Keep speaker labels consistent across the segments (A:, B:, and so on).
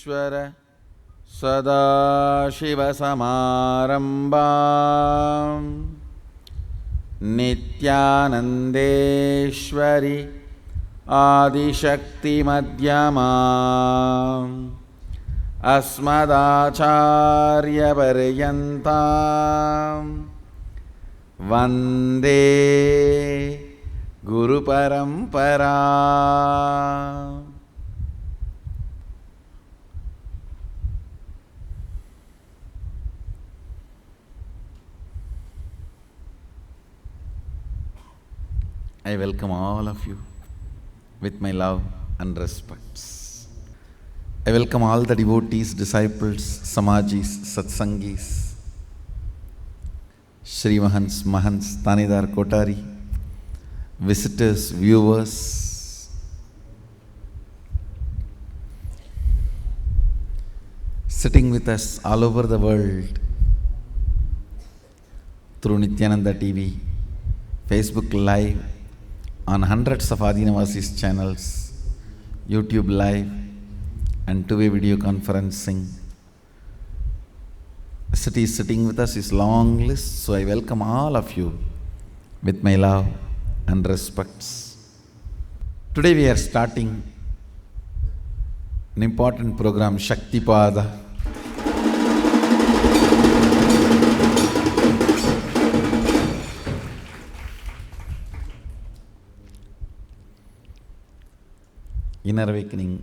A: सदाशिवसमारम्भां नित्यानन्देश्वरि आदिशक्तिमध्यमाम् अस्मदाचार्यपर्यन्तां वन्दे गुरुपरम्परा. I welcome all of you with my love and respects. I welcome all the devotees, disciples, Swamijis, Satsangis, Shri Mahants, Mahants, Tanidar, Kotari, visitors, viewers, sitting with us all over the world through Nithyananda TV, Facebook Live, on hundreds of Adinavasis channels, YouTube Live, and two-way video conferencing. Cities sitting with us is long list, so I welcome all of you with my love and respects. Today we are starting an important program, Shaktipada. Inner awakening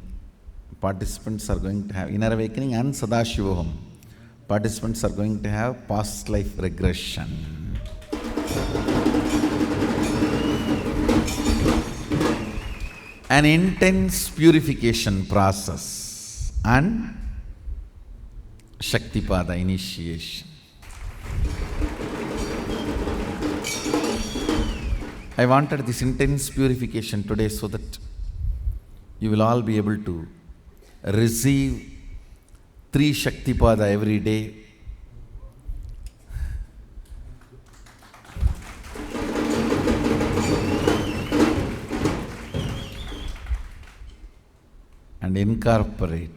A: participants are going to have inner awakening and Sadashivoham. Participants are going to have past life regression. An intense purification process and Shaktipada initiation. I wanted this intense purification today so that you will all be able to receive 3 Shaktipada every day. And incorporate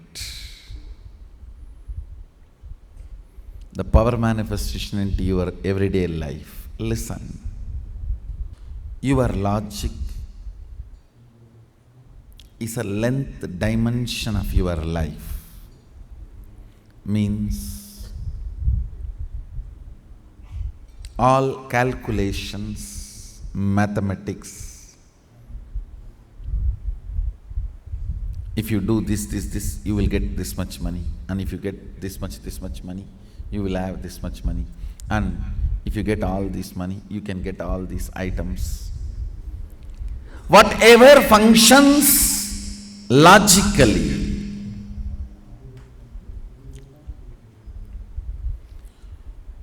A: the power manifestation into your everyday life. Listen. Your logic is a length dimension of your life. Means all calculations, mathematics, if you do this, you will get this much money. And if you get this much money, you will have this much money. And if you get all this money, you can get all these items. Whatever functions logically,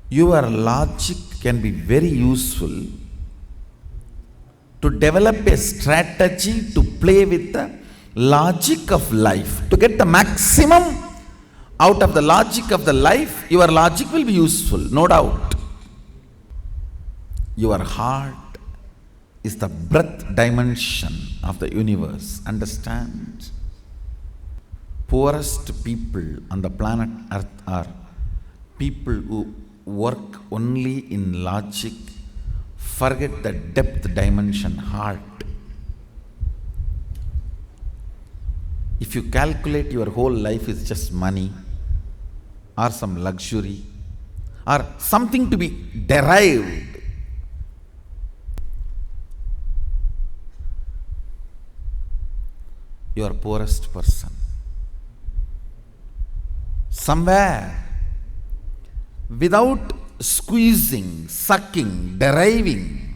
A: your logic can be very useful to develop a strategy to play with the logic of life. To get the maximum out of the logic of the life, your logic will be useful, no doubt. Your heart is the breath dimension of the universe. Understand? Poorest people on the planet Earth are people who work only in logic, forget the depth dimension, heart. If you calculate your whole life is just money or some luxury or something to be derived, you are poorest person. Somewhere, without squeezing, sucking, deriving,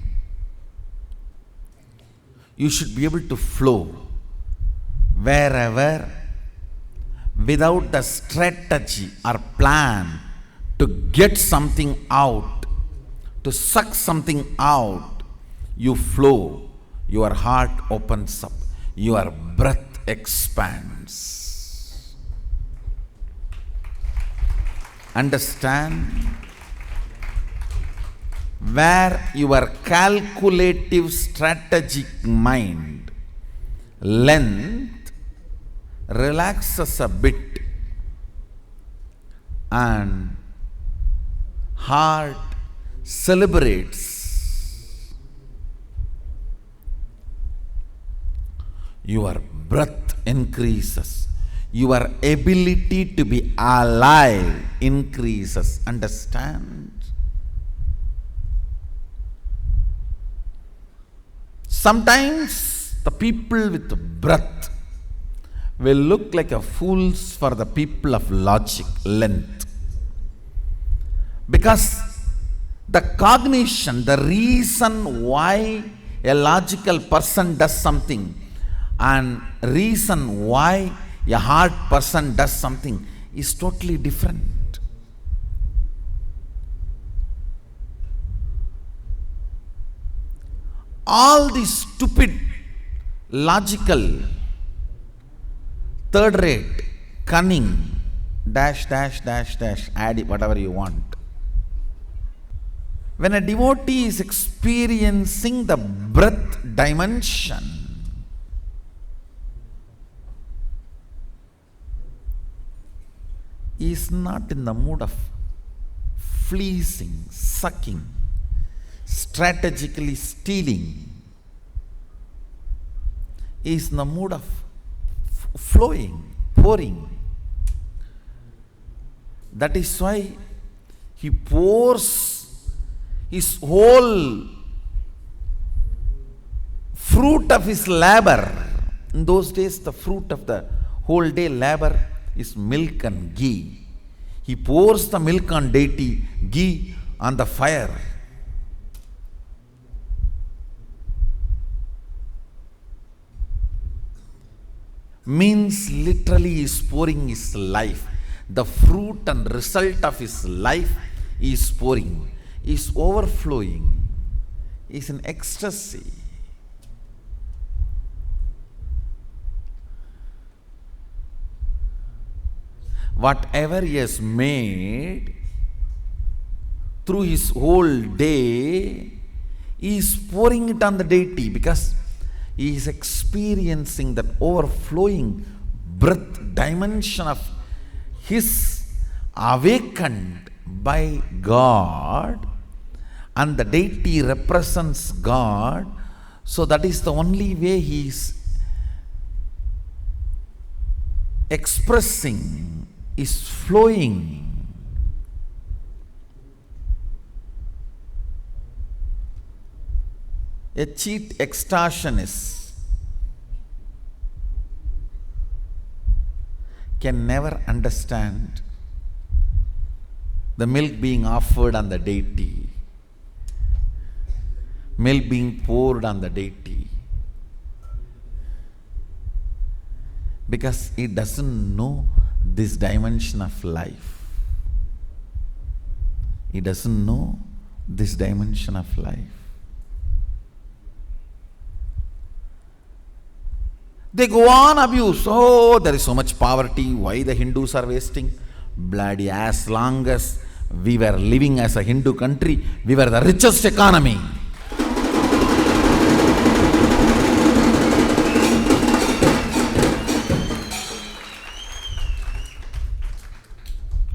A: you should be able to flow wherever without the strategy or plan to get something out, to suck something out. You flow, your heart opens up, your breath expands. Understand? Where your calculative strategic mind length relaxes a bit, and heart celebrates. Your breath increases. Your ability to be alive increases. Understand? Sometimes the people with breath will look like a fools for the people of logic, length. Because the cognition, the reason why a logical person does something and reason why a heart person does something is totally different. All these stupid, logical, third rate, cunning, dash, add it, whatever you want. When a devotee is experiencing the breath dimension, he is not in the mood of fleecing, sucking, strategically stealing. He is in the mood of flowing, pouring. That is why he pours his whole fruit of his labor. In those days, the fruit of the whole day labor is milk and ghee. He pours the milk on deity, ghee on the fire. Means literally he is pouring his life. The fruit and result of his life is pouring, is overflowing, is in ecstasy. Whatever he has made through his whole day, he is pouring it on the deity because he is experiencing that overflowing breath dimension of his awakened by God, and the deity represents God. So that is the only way he is expressing, is flowing. A cheat extortionist can never understand the milk being offered on the deity, milk being poured on the deity, because he doesn't know this dimension of life. He doesn't know this dimension of life. They go on abuse. Oh, there is so much poverty. Why the Hindus are wasting? Bloody, as long as we were living as a Hindu country, we were the richest economy.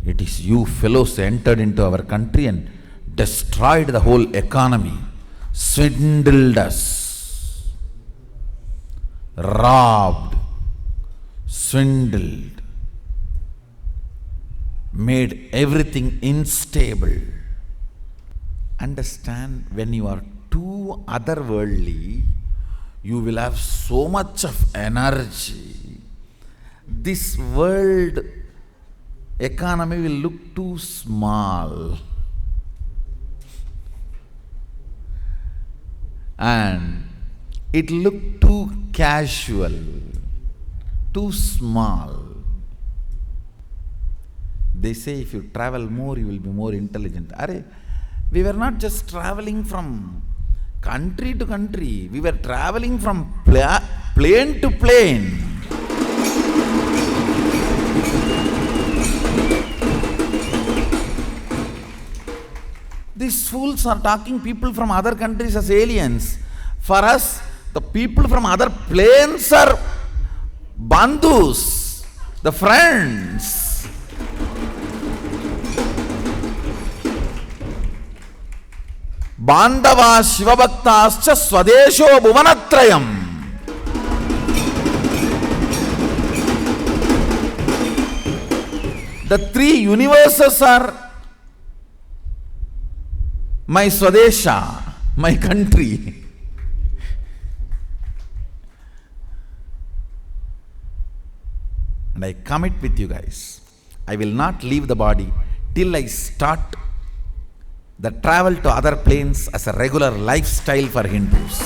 A: It is you fellows entered into our country and destroyed the whole economy, swindled us, robbed, swindled, made everything unstable. Understand, when you are too otherworldly, you will have so much of energy. This world economy will look too small, and it looked too casual, too small. They say if you travel more, you will be more intelligent. We were not just traveling from country to country, we were traveling from plane to plane. These fools are talking people from other countries as aliens. For us, the people from other planes are bandhus, the friends. Bandava Shivabhaktascha Swadesho Bhuvanatrayam. The three universes are my Swadesha, my country. And I commit with you guys, I will not leave the body till I start the travel to other planes as a regular lifestyle for Hindus.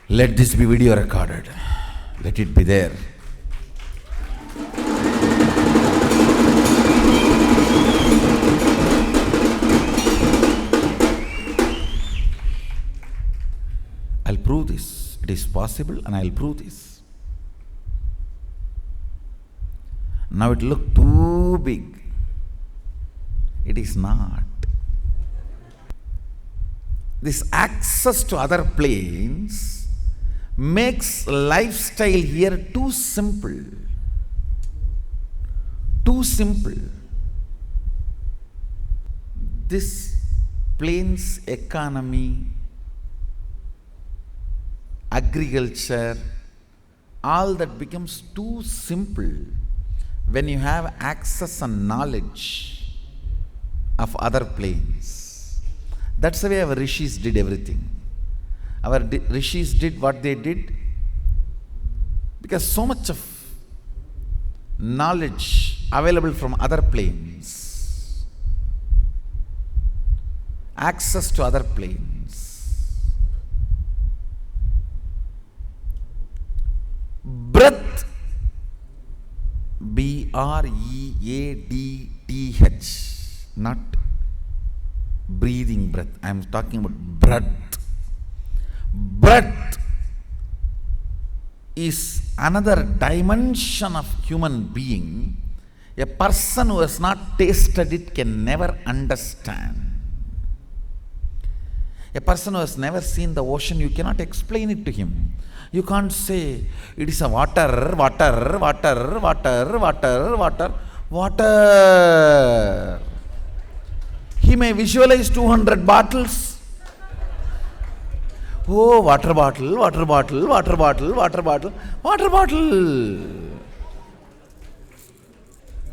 A: Let this be video recorded. Let it be there. I'll prove this. It is possible and I'll prove this. Now it looked too big. It is not. This access to other planes makes lifestyle here too simple. Too simple. This plane's economy, agriculture, all that becomes too simple when you have access and knowledge of other planes. That's the way our rishis did everything. Our rishis did what they did because so much of knowledge available from other planes, access to other planes. Breath, B-R-E-A-D-T-H, not breathing breath. I am talking about breath. Breath is another dimension of human being. A person who has not tasted it can never understand. A person who has never seen the ocean, you cannot explain it to him. You can't say, it is a water. He may visualize 200 bottles. Oh, water bottle.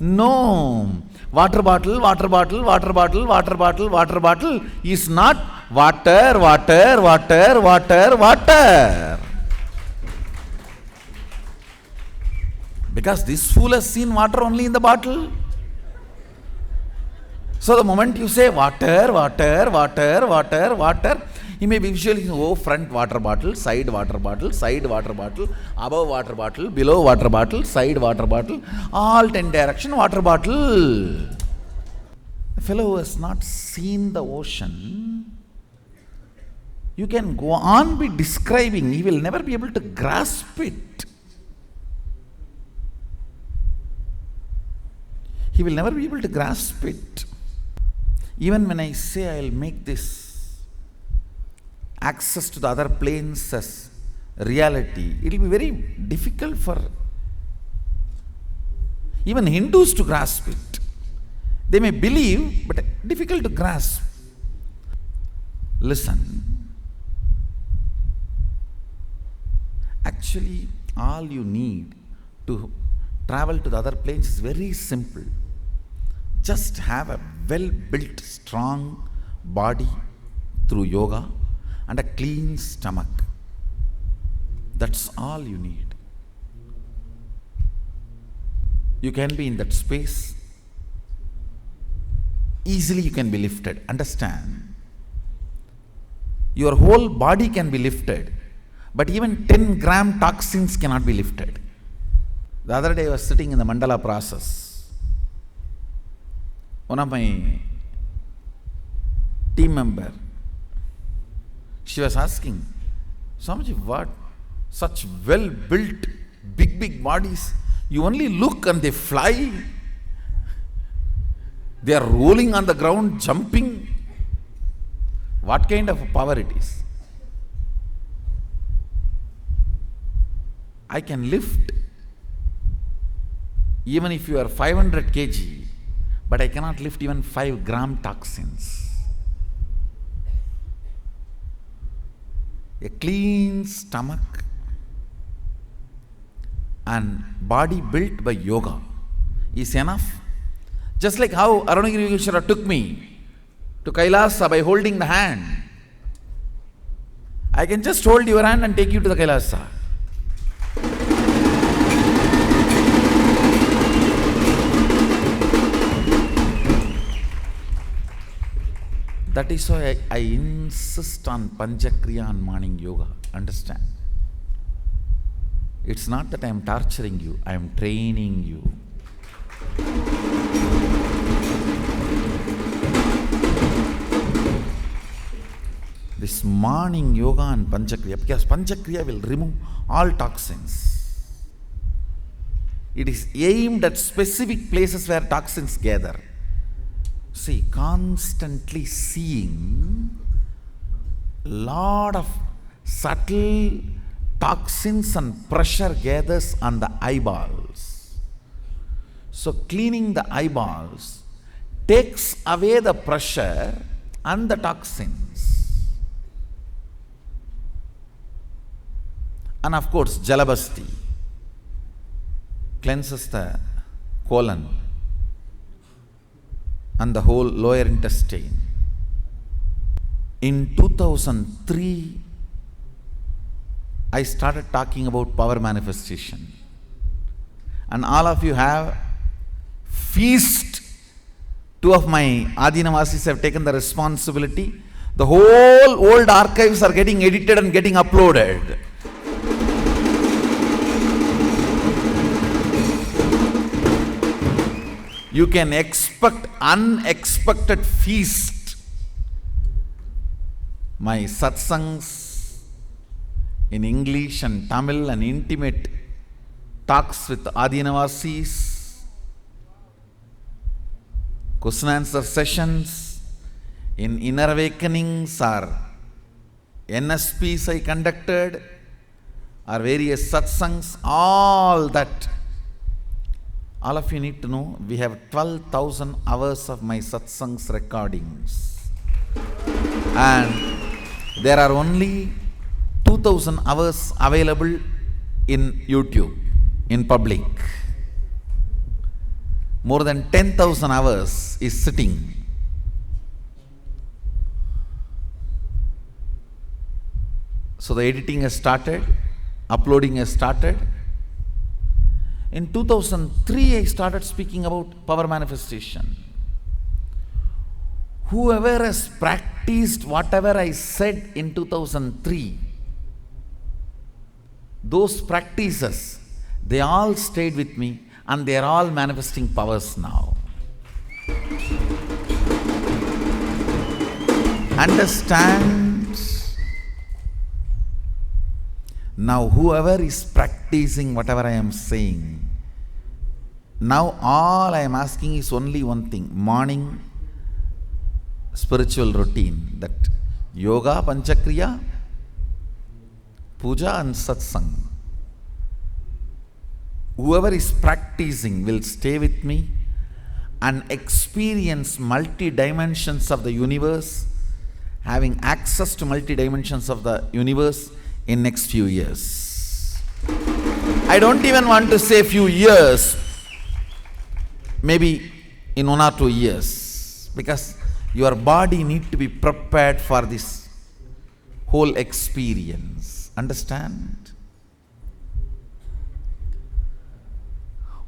A: No. Water bottle is not water. Because this fool has seen water only in the bottle. So the moment you say water, he may be visually, front water bottle, side water bottle, above water bottle, below water bottle, side water bottle, all 10 direction water bottle. The fellow who has not seen the ocean, you can go on be describing, he will never be able to grasp it. He will never be able to grasp it. Even when I say I will make this access to the other planes as reality, it will be very difficult for even Hindus to grasp it. They may believe, but difficult to grasp. Listen. Actually, all you need to travel to the other planes is very simple. Just have a well-built, strong body through yoga and a clean stomach. That's all you need. You can be in that space. Easily you can be lifted. Understand? Your whole body can be lifted, but even 10 gram toxins cannot be lifted. The other day I was sitting in the mandala process. One of my team member, she was asking, Swamiji, what? Such well-built, big bodies. You only look and they fly. They are rolling on the ground, jumping. What kind of power it is? I can lift even if you are 500 kg, but I cannot lift even 5 gram toxins. A clean stomach and body built by yoga is enough. Just like how Arunagiri Yogeshwara took me to Kailasa by holding the hand. I can just hold your hand and take you to the Kailasa. That is why I insist on Panchakriya and morning yoga. Understand? It's not that I am torturing you, I am training you. This morning yoga and Panchakriya, because Panchakriya will remove all toxins. It is aimed at specific places where toxins gather. See, constantly seeing lot of subtle toxins and pressure gathers on the eyeballs. So cleaning the eyeballs takes away the pressure and the toxins. And of course, Jalabasti cleanses the colon and the whole lower intestine. In 2003, I started talking about power manifestation. And all of you have feast. 2 of my Adinavasis have taken the responsibility. The whole old archives are getting edited and getting uploaded. You can expect unexpected feast. My satsangs in English and Tamil and intimate talks with Adinavasis, question answer sessions, in inner awakenings or NSPs I conducted, or various satsangs, all that. All of you need to know, we have 12,000 hours of my satsangs recordings. And there are only 2,000 hours available in YouTube, in public. More than 10,000 hours is sitting. So the editing has started, uploading has started. In 2003, I started speaking about power manifestation. Whoever has practiced whatever I said in 2003, those practices, they all stayed with me and they are all manifesting powers now. Understand? Now whoever is practicing whatever I am saying, now all I am asking is only one thing, morning spiritual routine, that yoga, panchakriya, puja and satsang. Whoever is practicing will stay with me and experience multi-dimensions of the universe, having access to multi-dimensions of the universe in next few years. I don't even want to say few years, maybe in 1 or 2 years, because your body need to be prepared for this whole experience. Understand?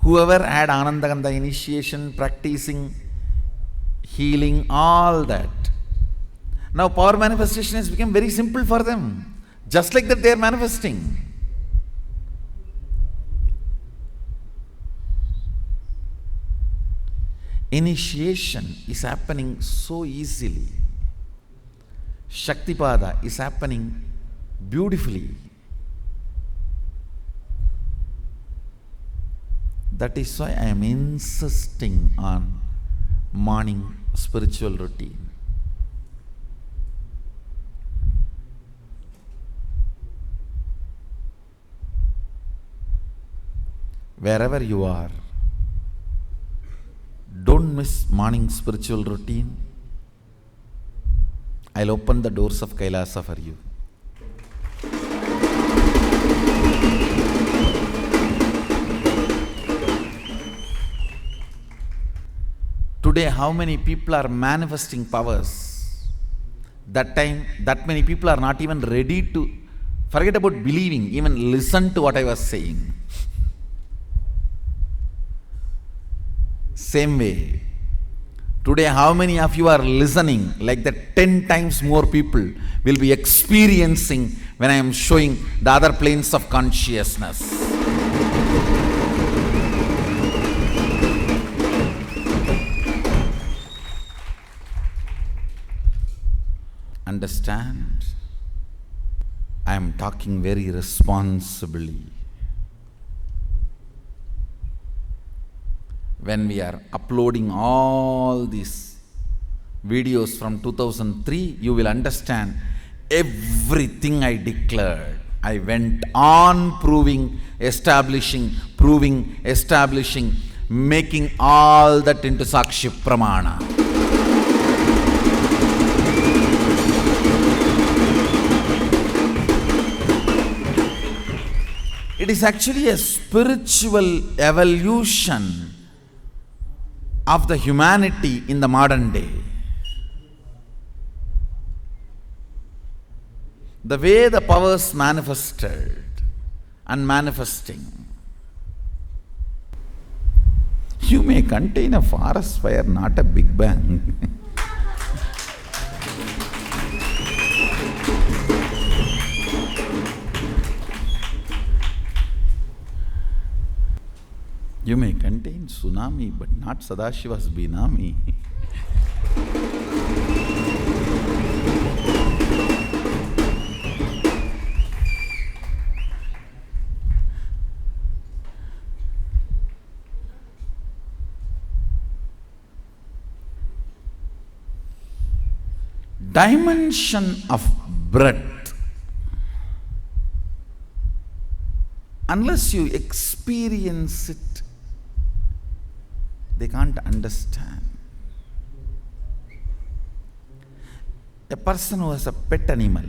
A: Whoever had Anandagandha initiation, practicing, healing, all that, now power manifestation has become very simple for them. Just like that they are manifesting. Initiation is happening so easily. Shaktipada is happening beautifully. That is why I am insisting on morning spiritual routine. wherever you are, don't miss morning spiritual routine. I'll open the doors of Kailasa for you. Today, how many people are manifesting powers? That time, that many people are not even ready to, forget about believing, even listen to what I was saying. Same way, today how many of you are listening? Like that 10 times more people will be experiencing when I am showing the other planes of consciousness. Understand? I am talking very responsibly. When we are uploading all these videos from 2003, you will understand everything I declared. I went on proving, establishing, making all that into Sakshi Pramana. It is actually a spiritual evolution of the humanity in the modern day. The way the powers manifested and manifesting. You may contain a forest fire, not a big bang. You may contain tsunami, but not Sadashiva's Binami. Dimension of breadth. Unless you experience it, they can't understand. A person who has a pet animal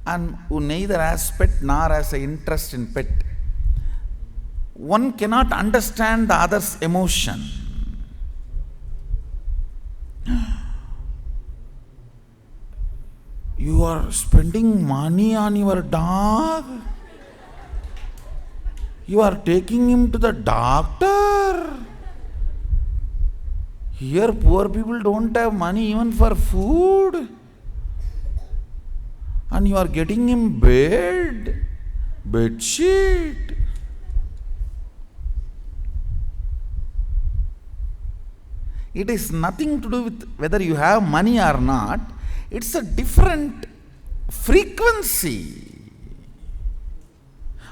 A: and who neither has pet nor has an interest in pet, one cannot understand the other's emotion. You are spending money on your dog? You are taking him to the doctor? Here poor people don't have money even for food. And you are getting him bed sheet. It is nothing to do with whether you have money or not. It's a different frequency.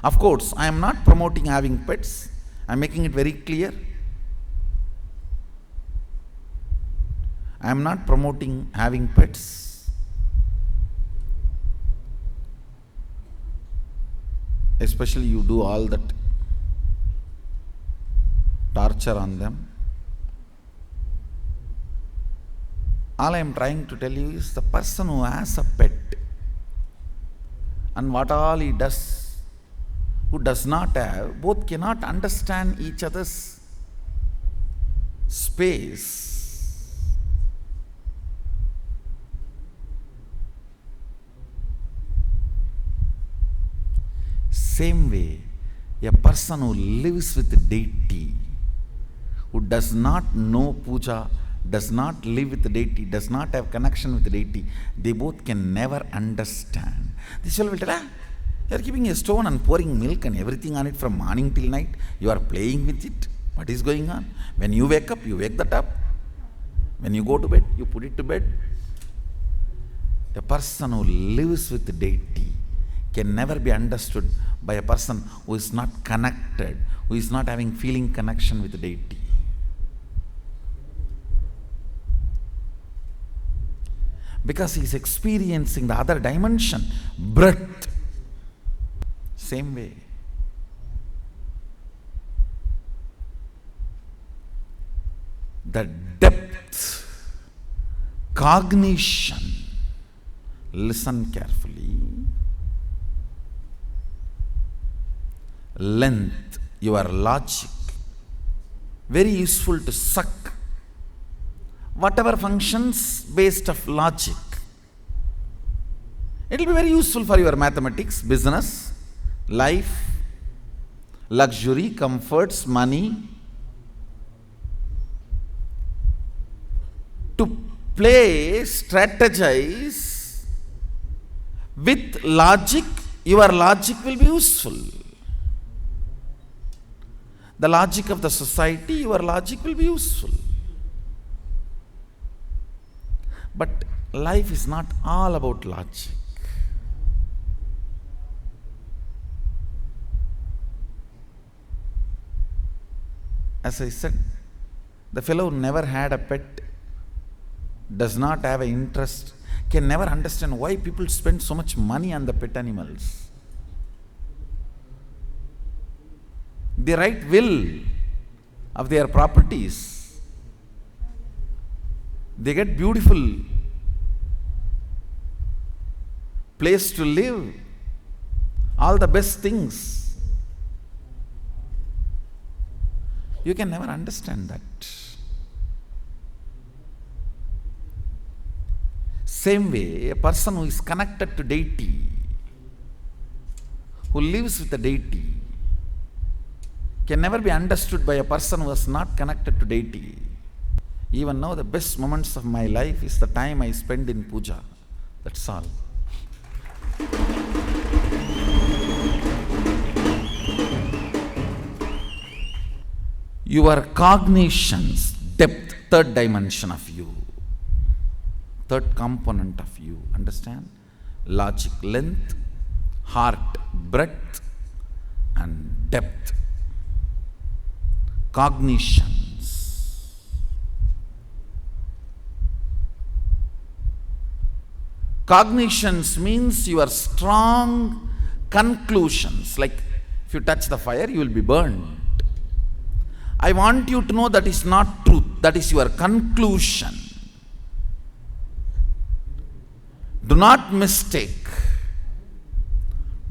A: Of course, I am not promoting having pets. I am making it very clear. I am not promoting having pets. Especially you do all that torture on them. All I am trying to tell you is the person who has a pet and what all he does, who does not have, both cannot understand each other's space. Same way, a person who lives with deity, who does not know puja, does not live with the deity, does not have connection with the deity, they both can never understand. This fellow will tell, you are keeping a stone and pouring milk and everything on it from morning till night. You are playing with it. What is going on? When you wake up, you wake that up. When you go to bed, you put it to bed. A person who lives with the deity can never be understood by a person who is not connected, who is not having feeling connection with the deity. Because he is experiencing the other dimension, breadth. Same way. the depth, cognition. Listen carefully. Length, your logic. Very useful to suck whatever functions based of logic. It will be very useful for your mathematics, business, life, luxury, comforts, money. To play, strategize with logic, your logic will be useful. The logic of the society, your logic will be useful. But life is not all about logic. As I said, the fellow who never had a pet, does not have an interest, can never understand why people spend so much money on the pet animals. The right will of their properties. They get beautiful place to live, all the best things. You can never understand that. Same way, a person who is connected to deity, who lives with the deity, can never be understood by a person who is not connected to deity. Even now, the best moments of my life is the time I spend in puja. That's all. Your cognitions, depth, third dimension of you, third component of you, understand? Logic, length, heart, breadth, and depth. Cognitions. Cognitions means your strong conclusions. Like if you touch the fire, you will be burned. I want you to know that is not truth. That is your conclusion. Do not mistake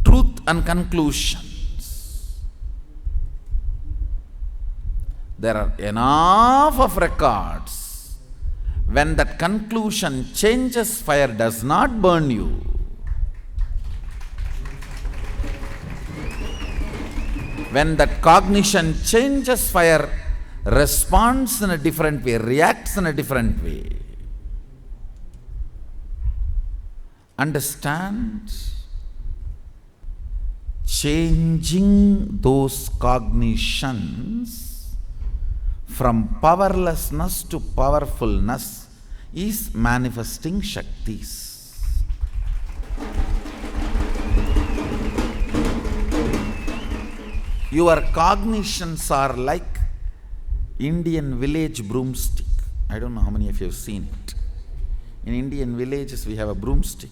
A: truth and conclusions. There are enough of records. When that conclusion changes, fire does not burn you. When that cognition changes, fire responds in a different way, reacts in a different way. Understand? Changing those cognitions from powerlessness to powerfulness is manifesting Shaktis. Your cognitions are like Indian village broomstick. I don't know how many of you have seen it. In Indian villages we have a broomstick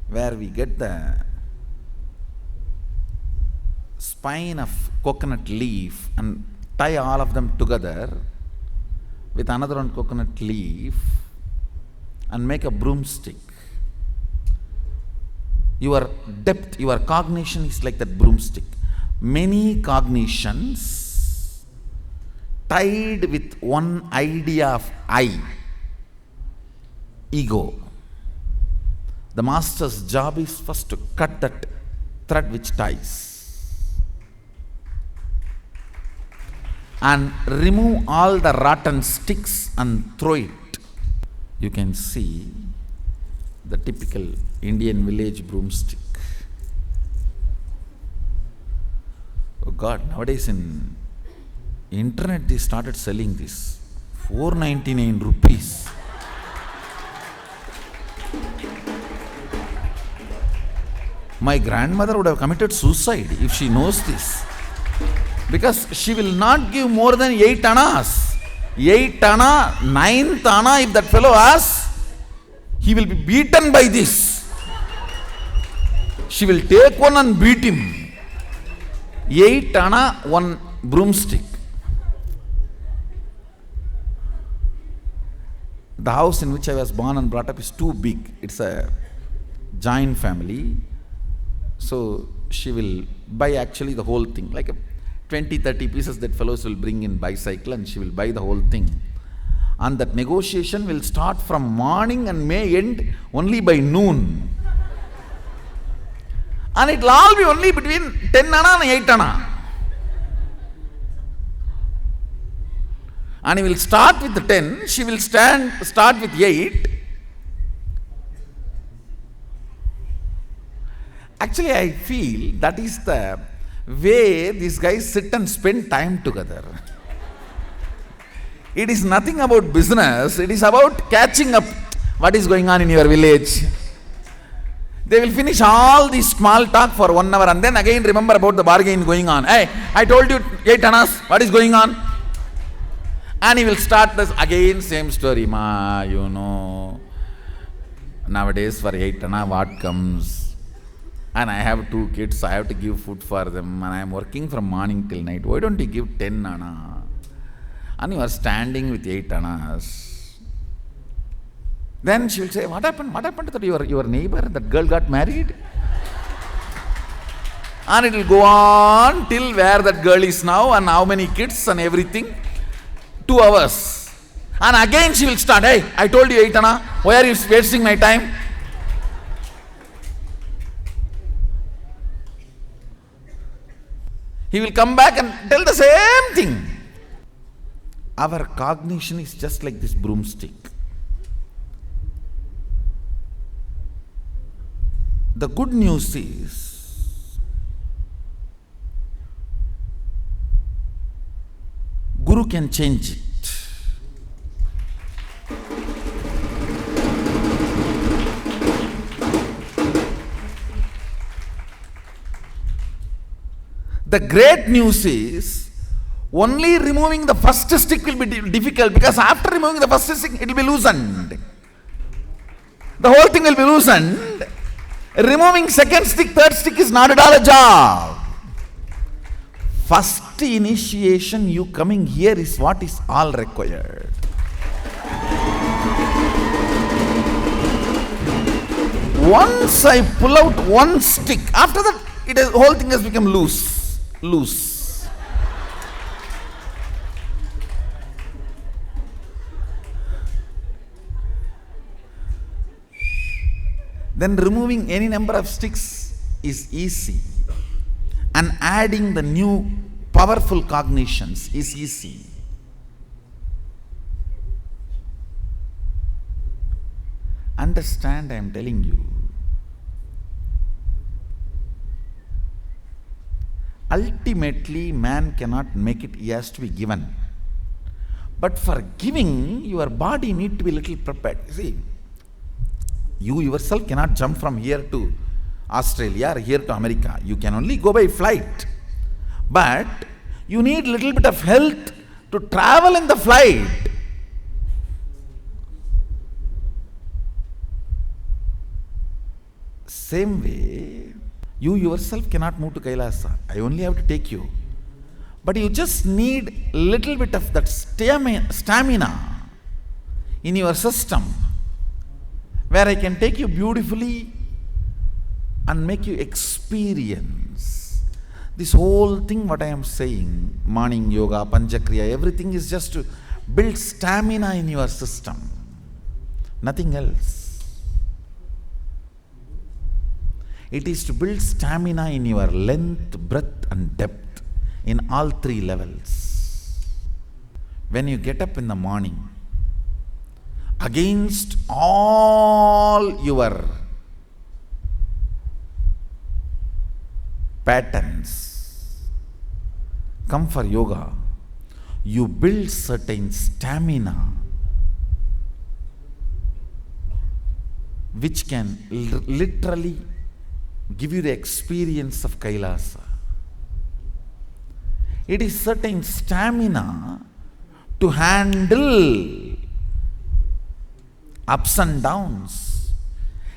A: where we get the spine of coconut leaf and tie all of them together with another one coconut leaf and make a broomstick. Your depth, your cognition is like that broomstick. Many cognitions tied with one idea of I, ego. The master's job is first to cut that thread which ties and remove all the rotten sticks and throw it. You can see the typical Indian village broomstick. Oh God, nowadays in internet they started selling this. 499 rupees. My grandmother would have committed suicide if she knows this. Because she will not give more than 8 annas. 8 anna, 9th anna, if that fellow asks, he will be beaten by this. She will take one and beat him. 8 anna, one broomstick. The house in which I was born and brought up is too big. It's a giant family. So she will buy actually the whole thing, like a 20, 30 pieces that fellows will bring in bicycle, and she will buy the whole thing. And that negotiation will start from morning and may end only by noon. And it will all be only between 10 ana and 8 ana. And he will start with the 10, she will start with 8. Actually, I feel that is the way these guys sit and spend time together. It is nothing about business, it is about catching up what is going on in your village. They will finish all the small talk for 1 hour and then again remember about the bargain going on. Hey, I told you 8 annas, what is going on? And he will start this again, same story. Ma, you know, nowadays for 8 anna what comes? And I have 2 kids, I have to give food for them, and I am working from morning till night. Why don't you give 10 anna? And you are standing with 8 annas. Then she will say, what happened? What happened to that your neighbor? That girl got married? And it will go on till where that girl is now and how many kids and everything. 2 hours. And again she will start, hey, I told you 8 anna, why are you wasting my time? He will come back and tell the same thing. Our cognition is just like this broomstick. The good news is, Guru can change it. The great news is, only removing the first stick will be difficult, because after removing the first stick, it will be loosened. The whole thing will be loosened. Removing second stick, third stick is not at all a job. First initiation, you coming here is what is all required. Once I pull out one stick, after that, the whole thing has become loose. Then removing any number of sticks is easy, and adding the new powerful cognitions is easy. Understand, I am telling you. Ultimately, man cannot make it, he has to be given. But for giving, your body need to be little prepared. See, you yourself cannot jump from here to Australia or here to America. You can only go by flight. But you need little bit of health to travel in the flight. Same way, you yourself cannot move to Kailasa. I only have to take you. But you just need little bit of that stamina in your system, where I can take you beautifully and make you experience this whole thing. What I am saying, morning yoga, panchakriya, everything is just to build stamina in your system, nothing else. It is to build stamina in your length, breadth and depth in all 3 levels. When you get up in the morning, against all your patterns, come for yoga, you build certain stamina which can literally give you the experience of Kailasa. It is certain stamina to handle ups and downs.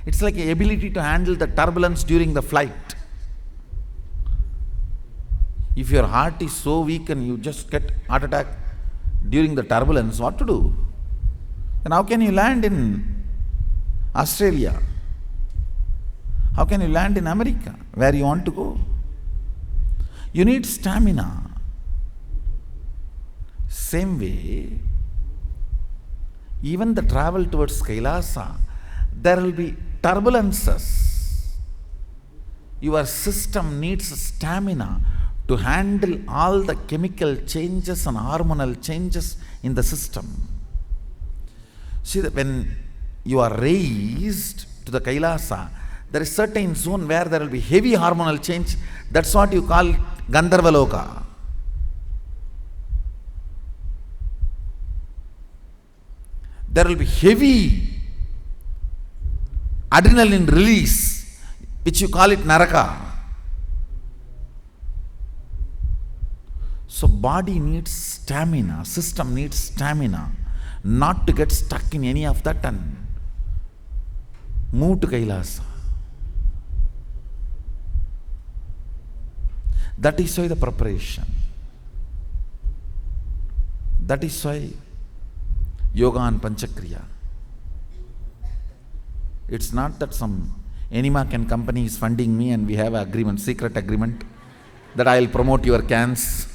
A: It's like an ability to handle the turbulence during the flight. If your heart is so weak and you just get heart attack during the turbulence, what to do? then how can you land in Australia? How can you land in America, where you want to go? You need stamina. Same way, even the travel towards Kailasa, there will be turbulences. Your system needs stamina to handle all the chemical changes and hormonal changes in the system. See, that when you are raised to the Kailasa, there is certain zone where there will be heavy hormonal change. That's what you call Gandharvaloka. There will be heavy adrenaline release, which you call it Naraka. So body needs stamina, system needs stamina, not to get stuck in any of that and move to Kailasa. That is why the preparation. That is why Yoga and Panchakriya. It's not that some Animacan company is funding me and we have an agreement, secret agreement, that I will promote your cans.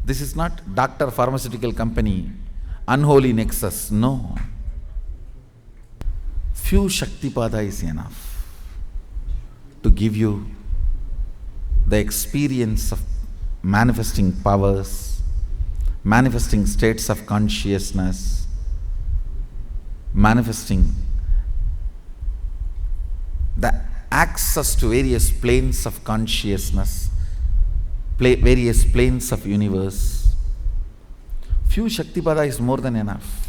A: This is not doctor pharmaceutical company, unholy nexus, no. Few Shaktipada is enough to give you the experience of manifesting powers, manifesting states of consciousness, manifesting the access to various planes of consciousness, various planes of universe. Few Shaktipada is more than enough.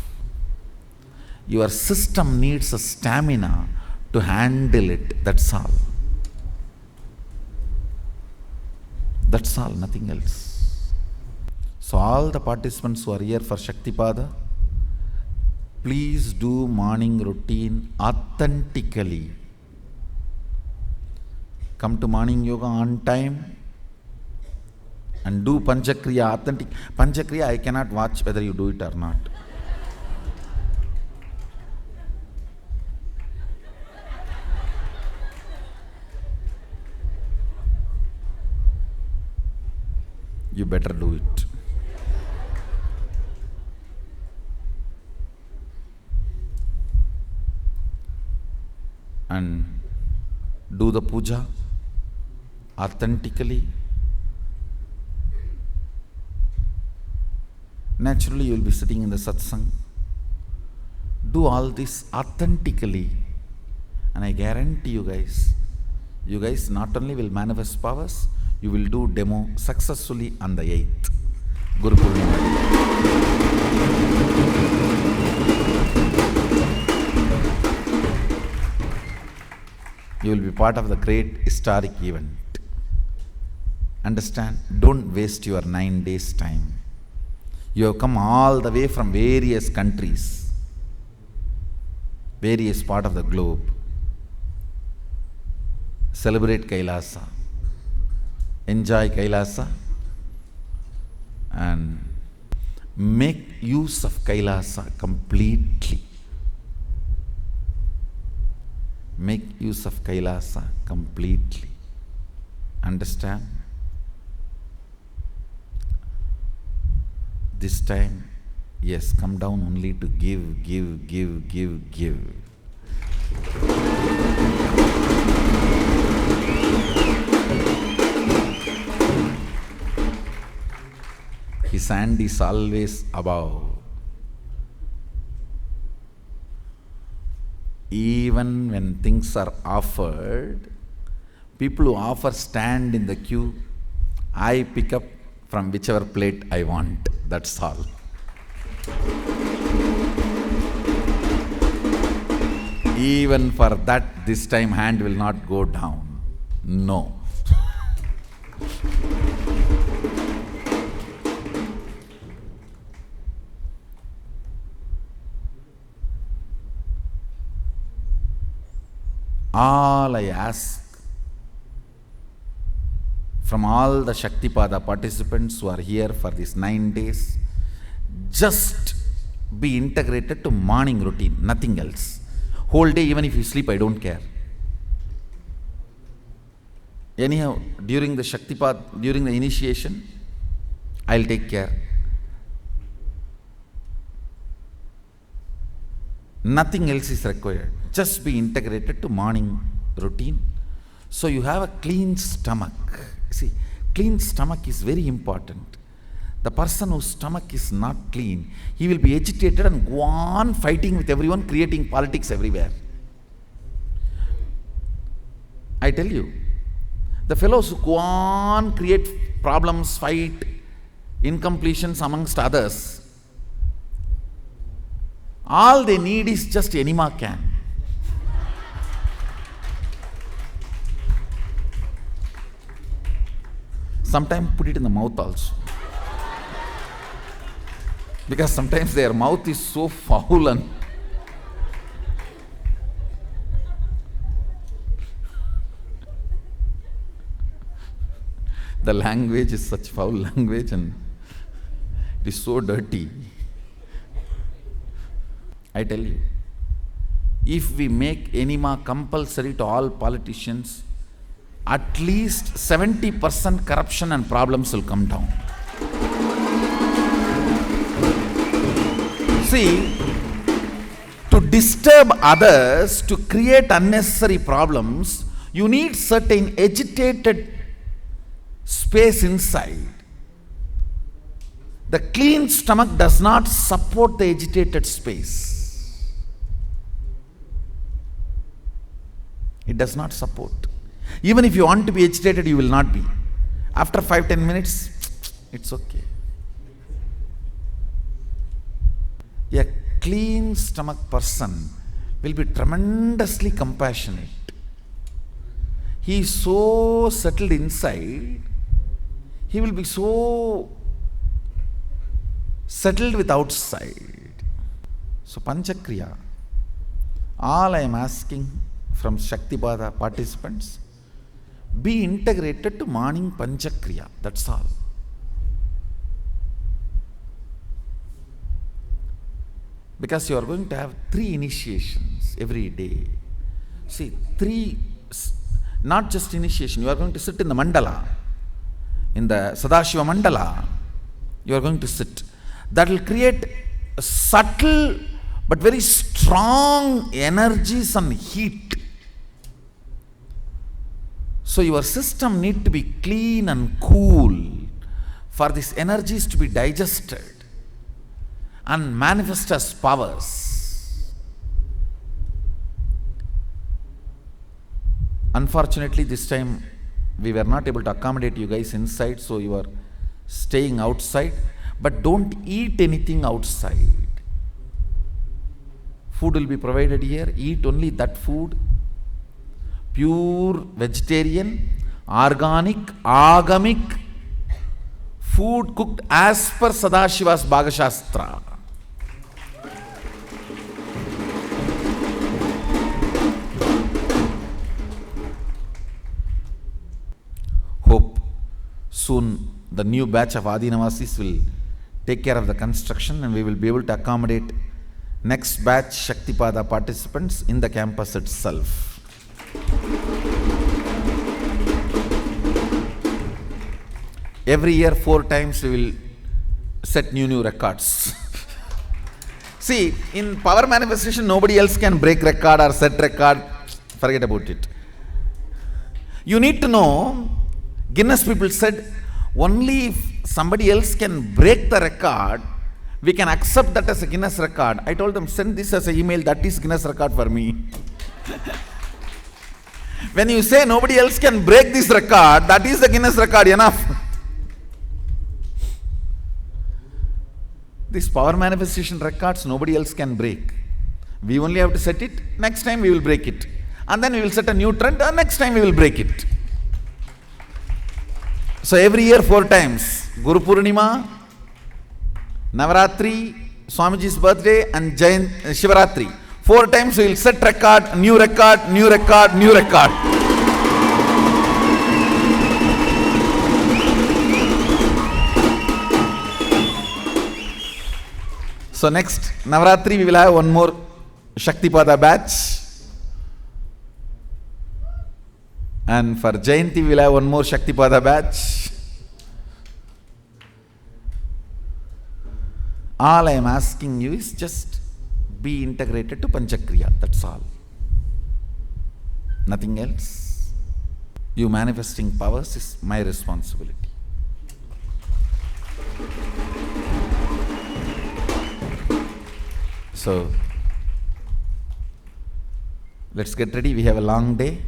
A: Your system needs a stamina to handle it, that's all. That's all, nothing else. So all the participants who are here for Shaktipada, please do morning routine authentically. Come to morning yoga on time and do Panchakriya authentic. Panchakriya I cannot watch whether you do it or not. You better do it. And do the puja authentically. Naturally, you will be sitting in the satsang. Do all this authentically, and I guarantee you guys not only will manifest powers, you will do demo successfully on the 8th. Guru Purnima. You will be part of the great historic event. Understand? Don't waste your 9 days' time. You have come all the way from various countries, various part of the globe. Celebrate Kailasa. Enjoy Kailasa and make use of Kailasa completely. Make use of Kailasa completely. Understand? This time, yes, come down only to give. His hand is always above. Even when things are offered, people who offer stand in the queue. I pick up from whichever plate I want. That's all. Even for that, this time hand will not go down. No. All I ask from all the Shaktipada participants who are here for these 9 days, just be integrated to morning routine, nothing else. Whole day, even if you sleep, I don't care. Anyhow, during the Shaktipat, during the initiation, I'll take care. Nothing else is required. Just be integrated to morning routine. So you have a clean stomach. See, clean stomach is very important. The person whose stomach is not clean, he will be agitated and go on fighting with everyone, creating politics everywhere. I tell you, the fellows who go on create problems, fight, incompletions amongst others, all they need is just enema can. Sometimes put it in the mouth also. Because sometimes their mouth is so foul and the language is such foul language and it is so dirty. I tell you, if we make enema compulsory to all politicians, at least 70% corruption and problems will come down. See, to disturb others, to create unnecessary problems, you need certain agitated space inside. The clean stomach does not support the agitated space. It does not support. Even if you want to be agitated, you will not be. After 5-10 minutes, it's okay. A clean stomach person will be tremendously compassionate. He is so settled inside, he will be so settled with outside. So Panchakriya, all I am asking from Shaktipada participants, be integrated to morning Panchakriya, that's all. Because you are going to have 3 initiations every day. See, 3, not just initiation, you are going to sit in the mandala, in the Sadashiva mandala, you are going to sit. That will create a subtle but very strong energies and heat. So your system needs to be clean and cool for these energies to be digested and manifest as powers. Unfortunately, this time we were not able to accommodate you guys inside, so you are staying outside. But don't eat anything outside. Food will be provided here. Eat only that food. Pure vegetarian, organic, agamic food cooked as per Sadashiva's Bhagashastra. Hope soon the new batch of Adinavasis will take care of the construction and we will be able to accommodate next batch Shaktipada participants in the campus itself. Every year 4 times we will set new records. See, in power manifestation nobody else can break record or set record. Forget about it. You need to know, Guinness people said, only if somebody else can break the record, we can accept that as a Guinness record. I told them, send this as an email, that is Guinness record for me. When you say nobody else can break this record, that is the Guinness record, enough. These power manifestation records nobody else can break. We only have to set it, next time we will break it. And then we will set a new trend, and next time we will break it. So every year 4 times, Guru Purnima, Navaratri, Swamiji's birthday and Shivaratri. 4 times we will set record, new record, new record, new record. So next Navaratri we will have one more Shaktipada batch. And for Jayanti we will have one more Shaktipada batch. All I am asking you is just be integrated to Panchakriya, that's all. Nothing else. You manifesting powers is my responsibility. So, let's get ready. We have a long day,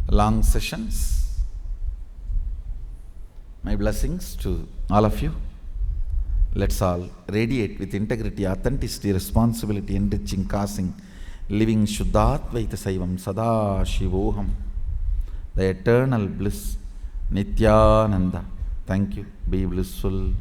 A: long sessions. My blessings to all of you. Let's all radiate with integrity, authenticity, responsibility, enriching, causing, living Shuddhatvaita Saivam Sadashivoham, the eternal bliss, Nithyananda. Thank you. Be blissful.